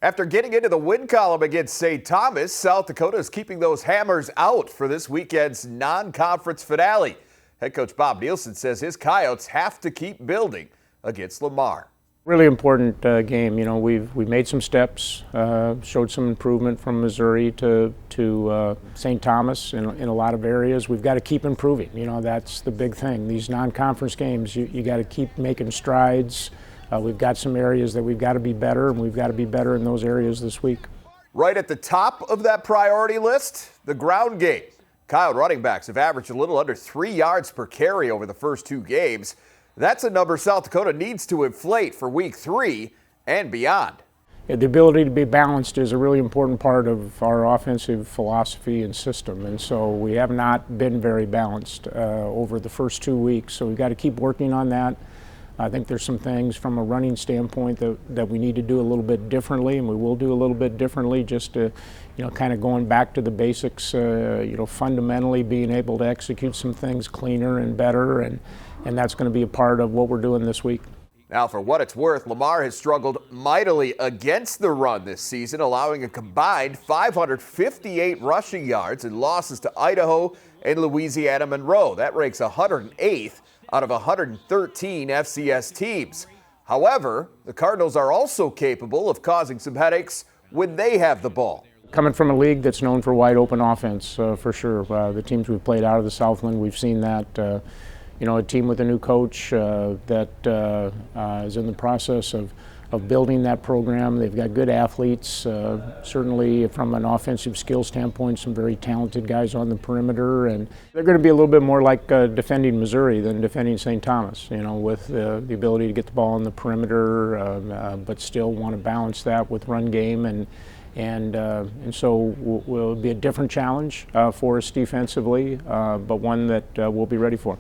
After getting into the win column against St. Thomas, South Dakota is keeping those hammers out for this weekend's non-conference finale. Head coach Bob Elsen says his Coyotes have to keep building against Lamar. Really important game. You know, we made some steps, showed some improvement from Missouri to St. Thomas in a lot of areas. We've got to keep improving. You know, that's the big thing. These non-conference games, you got to keep making strides. We've got some areas that we've got to be better, and we've got to be better in those areas this week. Right at the top of that priority list, the ground game. Coyote running backs have averaged a little under 3 yards per carry over the first two games. That's a number South Dakota needs to inflate for week 3 and beyond. Yeah, the ability to be balanced is a really important part of our offensive philosophy and system, and so we have not been very balanced over the first 2 weeks, so we've got to keep working on that. I think there's some things from a running standpoint that we need to do a little bit differently, and we will do a little bit differently, just to, you know, kind of going back to the basics, you know, fundamentally being able to execute some things cleaner and better, and that's going to be a part of what we're doing this week. Now, for what it's worth, Lamar has struggled mightily against the run this season, allowing a combined 558 rushing yards in losses to Idaho and Louisiana Monroe. That ranks 108th out of 113 FCS teams. However, the Cardinals are also capable of causing some headaches when they have the ball. Coming from a league that's known for wide open offense, for sure. The teams we've played out of the Southland, we've seen that. You know, a team with a new coach that is in the process of building that program. They've got good athletes, certainly from an offensive skill standpoint, some very talented guys on the perimeter, and they're going to be a little bit more like defending Missouri than defending St. Thomas, you know, with the ability to get the ball on the perimeter, but still want to balance that with run game, and so will be a different challenge for us defensively, but one that we'll be ready for.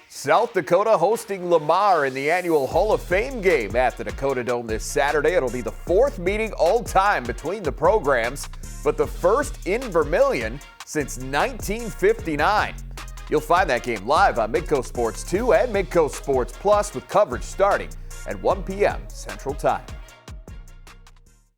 South Dakota hosting Lamar in the annual Hall of Fame game at the Dakota Dome this Saturday. It'll be the 4th meeting all time between the programs, but the first in Vermilion since 1959. You'll find that game live on Midco Sports 2 and Midco Sports Plus, with coverage starting at 1 p.m. Central Time.